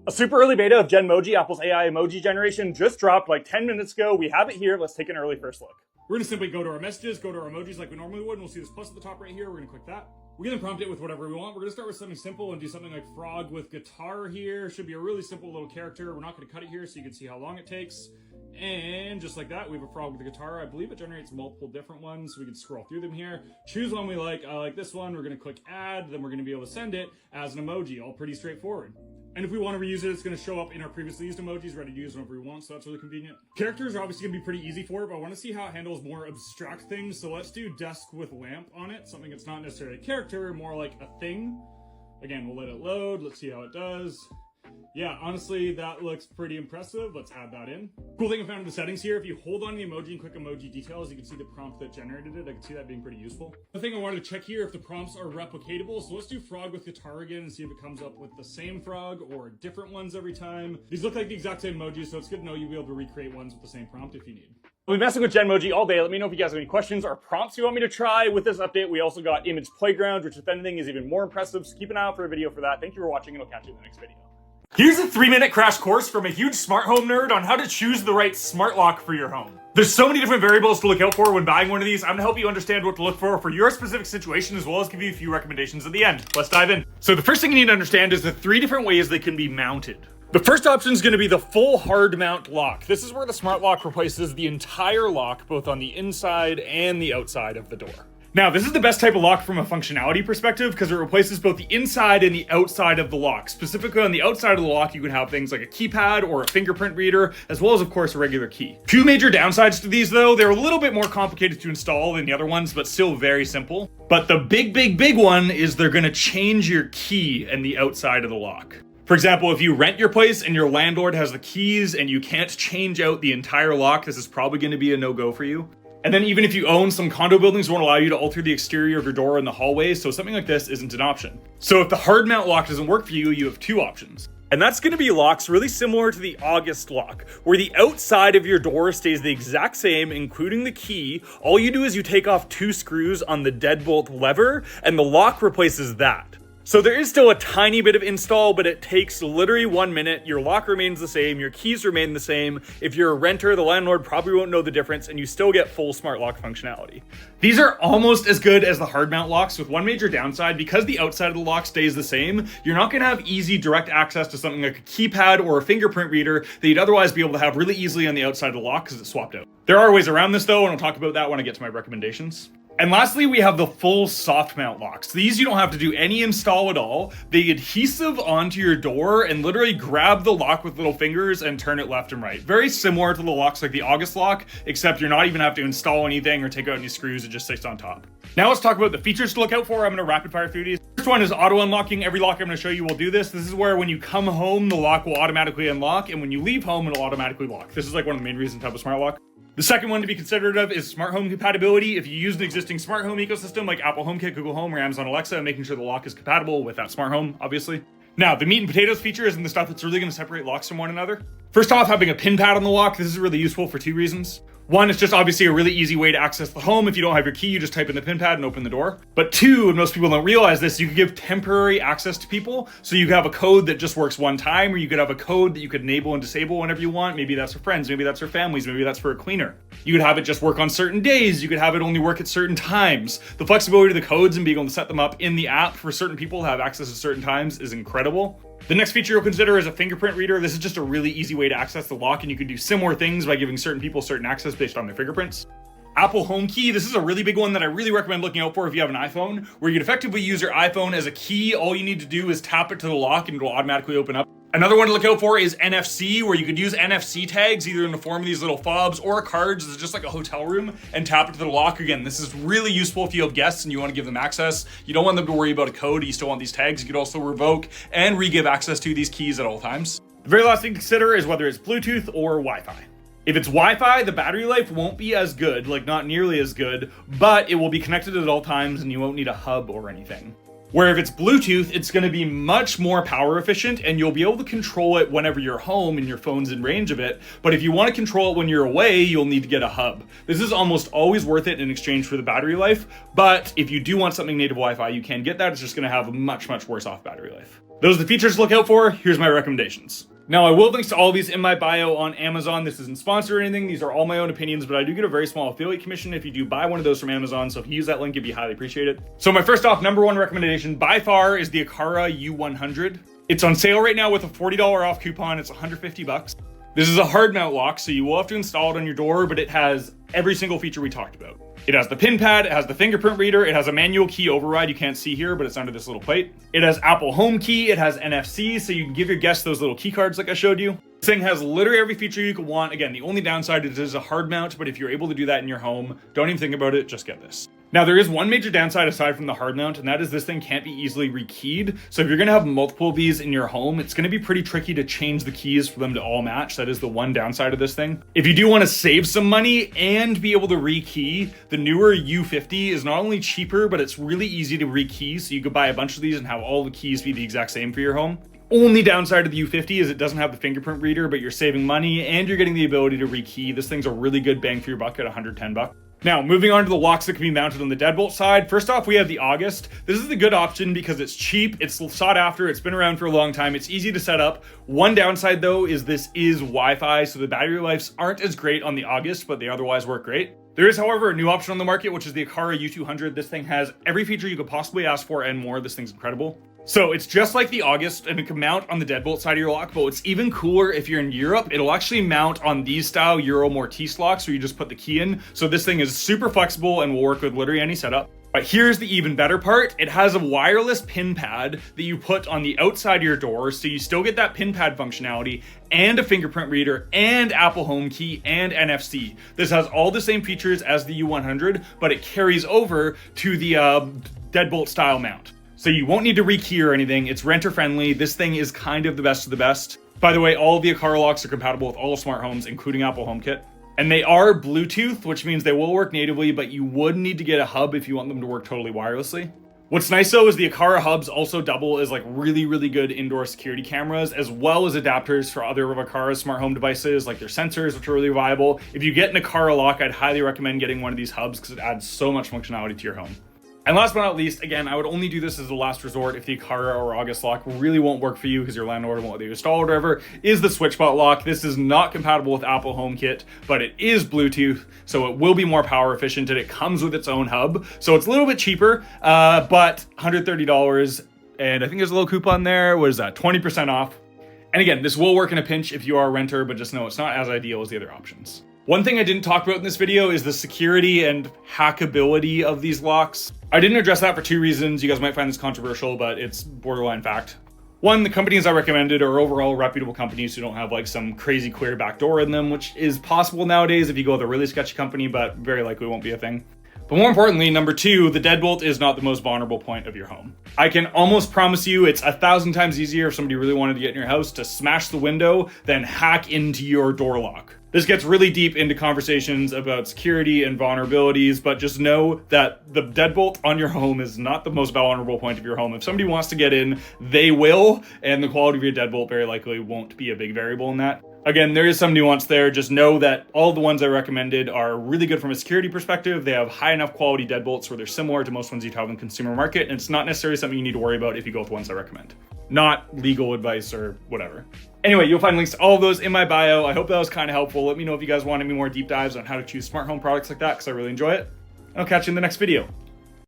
A super early beta of Genmoji, Apple's AI emoji generation, just dropped like 10 minutes ago. We have it here. Let's take an early first look. We're gonna simply go to our messages, go to our emojis like we normally would, and we'll see this plus at the top right here. We're gonna click that. We can then prompt it with whatever we want. We're gonna start with something simple and do something like frog with guitar here. Should be a really simple little character. We're not gonna cut it here so you can see how long it takes. And just like that, we have a frog with a guitar. I believe it generates multiple different ones, so we can scroll through them here. Choose one we like. I like this one. We're gonna click add, then we're gonna be able to send it as an emoji. All pretty straightforward. And if we want to reuse it, it's going to show up in our previously used emojis, ready to use whenever we want, so that's really convenient. Characters are obviously going to be pretty easy for it, but I want to see how it handles more abstract things, so let's do desk with lamp on it, something that's not necessarily a character, more like a thing. Again, we'll let it load, let's see how it does. Yeah, honestly, that looks pretty impressive. Let's add that in. Cool thing I found in the settings here, if you hold on the emoji and click emoji details, you can see the prompt that generated it. I can see that being pretty useful. The thing I wanted to check here, if the prompts are replicatable, so let's do frog with guitar again and see if it comes up with the same frog or different ones every time. These look like the exact same emojis, so it's good to know you'll be able to recreate ones with the same prompt if you need. We've been messing with Genmoji all day. Let me know if you guys have any questions or prompts you want me to try. With this update, we also got image playground, which if anything is even more impressive, so keep an eye out for a video for that. Thank you for watching, and I'll catch you in the next video. Here's a 3-minute crash course from a huge smart home nerd on how to choose the right smart lock for your home. There's so many different variables to look out for when buying one of these. I'm gonna help you understand what to look for your specific situation, as well as give you a few recommendations at the end. Let's dive in. So the first thing you need to understand is the 3 different ways they can be mounted. The first option is going to be the full hard mount lock. This is where the smart lock replaces the entire lock, both on the inside and the outside of the door. Now, this is the best type of lock from a functionality perspective because it replaces both the inside and the outside of the lock. Specifically on the outside of the lock, you can have things like a keypad or a fingerprint reader, as well as, of course, a regular key. 2 major downsides to these, though. They're a little bit more complicated to install than the other ones, but still very simple. But the big one is they're going to change your key and the outside of the lock. For example, if you rent your place and your landlord has the keys and you can't change out the entire lock, this is probably going to be a no-go for you. And then even if you own, some condo buildings won't allow you to alter the exterior of your door in the hallway, so something like this isn't an option. So if the hard mount lock doesn't work for you, you have 2 options. And that's going to be locks really similar to the August lock, where the outside of your door stays the exact same, including the key. All you do is you take off 2 screws on the deadbolt lever, and the lock replaces that. So there is still a tiny bit of install, but it takes literally 1 minute. Your lock remains the same, your keys remain the same. If you're a renter, the landlord probably won't know the difference, and you still get full smart lock functionality. These are almost as good as the hard mount locks, with one major downside. Because the outside of the lock stays the same, you're not gonna have easy direct access to something like a keypad or a fingerprint reader that you'd otherwise be able to have really easily on the outside of the lock because it's swapped out. There are ways around this though, and I'll talk about that when I get to my recommendations. And lastly, we have the full soft mount locks. These you don't have to do any install at all. They adhesive onto your door and literally grab the lock with little fingers and turn it left and right. Very similar to the locks like the August lock, except you're not even have to install anything or take out any screws, it just sits on top. Now let's talk about the features to look out for. I'm gonna rapid fire through these. First one is auto unlocking. Every lock I'm gonna show you will do this. This is where when you come home, the lock will automatically unlock, and when you leave home, it'll automatically lock. This is like one of the main reasons to have a smart lock. The second one to be considerate of is smart home compatibility. If you use an existing smart home ecosystem like Apple HomeKit, Google Home, or Amazon Alexa, making sure the lock is compatible with that smart home, obviously. Now, the meat and potatoes feature isn't the stuff that's really going to separate locks from one another. First off, having a pin pad on the lock. This is really useful for 2 reasons. One, it's just obviously a really easy way to access the home. If you don't have your key, you just type in the pin pad and open the door. But 2, and most people don't realize this, you can give temporary access to people. So you could have a code that just works one time, or you could have a code that you could enable and disable whenever you want. Maybe that's for friends, maybe that's for families, maybe that's for a cleaner. You could have it just work on certain days. You could have it only work at certain times. The flexibility of the codes and being able to set them up in the app for certain people to have access at certain times is incredible. The next feature you'll consider is a fingerprint reader. This is just a really easy way to access the lock, and you can do similar things by giving certain people certain access based on their fingerprints. Apple HomeKit, this is a really big one that I really recommend looking out for if you have an iPhone, where you can effectively use your iPhone as a key. All you need to do is tap it to the lock and it'll automatically open up. Another one to look out for is NFC, where you could use NFC tags either in the form of these little fobs or cards. It's just like a hotel room, and tap it to the lock. Again, this is really useful if you have guests and you want to give them access. You don't want them to worry about a code. You still want these tags. You could also revoke and re-give access to these keys at all times. The very last thing to consider is whether it's Bluetooth or Wi-Fi. If it's Wi-Fi, the battery life won't be as good, like not nearly as good, but it will be connected at all times and you won't need a hub or anything. Where if it's Bluetooth, it's going to be much more power efficient and you'll be able to control it whenever you're home and your phone's in range of it. But if you want to control it when you're away, you'll need to get a hub. This is almost always worth it in exchange for the battery life. But if you do want something native Wi-Fi, you can get that. It's just going to have a much worse off battery life. Those are the features to look out for. Here's my recommendations. Now, I will have links to all of these in my bio on Amazon. This isn't sponsored or anything. These are all my own opinions, but I do get a very small affiliate commission if you do buy one of those from Amazon. So if you use that link, it'd be highly appreciated. So my first off, number one recommendation by far is the Aqara U100. It's on sale right now with a $40 off coupon. It's 150 bucks. This is a hard mount lock, so you will have to install it on your door, but it has every single feature we talked about. It has the pin pad, it has the fingerprint reader, it has a manual key override you can't see here, but it's under this little plate. It has Apple HomeKit, it has NFC, so you can give your guests those little key cards like I showed you. This thing has literally every feature you could want. Again, the only downside is it is a hard mount, but if you're able to do that in your home, don't even think about it, just get this. Now, there is one major downside aside from the hard mount, and that is this thing can't be easily rekeyed. So if you're gonna have multiple of these in your home, it's gonna be pretty tricky to change the keys for them to all match. That is the one downside of this thing. If you do wanna save some money and be able to rekey, the newer U50 is not only cheaper, but it's really easy to rekey. So you could buy a bunch of these and have all the keys be the exact same for your home. Only downside of the U50 is it doesn't have the fingerprint reader, but you're saving money and you're getting the ability to rekey. This thing's a really good bang for your buck at 110 bucks. Now, moving on to the locks that can be mounted on the deadbolt side. First off, we have the August. This is a good option because it's cheap, it's sought after, it's been around for a long time, it's easy to set up. One downside though is this is Wi-Fi, so the battery lives aren't as great on the August, but they otherwise work great. There is, however, a new option on the market, which is the Aqara U200. This thing has every feature you could possibly ask for and more. This thing's incredible. So it's just like the August, and it can mount on the deadbolt side of your lock, but what's even cooler if you're in Europe, it'll actually mount on these style Euro Mortise locks where you just put the key in. So this thing is super flexible and will work with literally any setup. But here's the even better part. It has a wireless pin pad that you put on the outside of your door, so you still get that pin pad functionality and a fingerprint reader and Apple HomeKit and NFC. This has all the same features as the U100, but it carries over to the deadbolt style mount. So you won't need to rekey or anything. It's renter friendly. This thing is kind of the best of the best. By the way, all of the Aqara locks are compatible with all smart homes, including Apple HomeKit. And they are Bluetooth, which means they will work natively, but you would need to get a hub if you want them to work totally wirelessly. What's nice though is the Aqara hubs also double as like really good indoor security cameras, as well as adapters for other of Aqara's smart home devices, like their sensors, which are really viable. If you get an Aqara lock, I'd highly recommend getting one of these hubs because it adds so much functionality to your home. And last but not least, again, I would only do this as a last resort if the Aqara or August lock really won't work for you because your landlord won't let you install or whatever, is the SwitchBot lock. This is not compatible with Apple HomeKit, but it is Bluetooth, so it will be more power efficient and it comes with its own hub. So it's a little bit cheaper, but $130, and I think there's a little coupon there. What is that, 20% off? And again, this will work in a pinch if you are a renter, but just know it's not as ideal as the other options. One thing I didn't talk about in this video is the security and hackability of these locks. I didn't address that for two reasons. You guys might find this controversial, but it's borderline fact. One, the companies I recommended are overall reputable companies who don't have like some crazy queer backdoor in them, which is possible nowadays if you go with a really sketchy company, but very likely won't be a thing. But more importantly, number two, the deadbolt is not the most vulnerable point of your home. I can almost promise you it's 1,000 times easier if somebody really wanted to get in your house to smash the window than hack into your door lock. This gets really deep into conversations about security and vulnerabilities, but just know that the deadbolt on your home is not the most vulnerable point of your home. If somebody wants to get in, they will, and the quality of your deadbolt very likely won't be a big variable in that. Again, there is some nuance there. Just know that all the ones I recommended are really good from a security perspective. They have high enough quality deadbolts where they're similar to most ones you'd have in the consumer market, and it's not necessarily something you need to worry about if you go with ones I recommend. Not legal advice or whatever. Anyway, you'll find links to all of those in my bio. I hope that was kind of helpful. Let me know if you guys want any more deep dives on how to choose smart home products like that, because I really enjoy it. I'll catch you in the next video.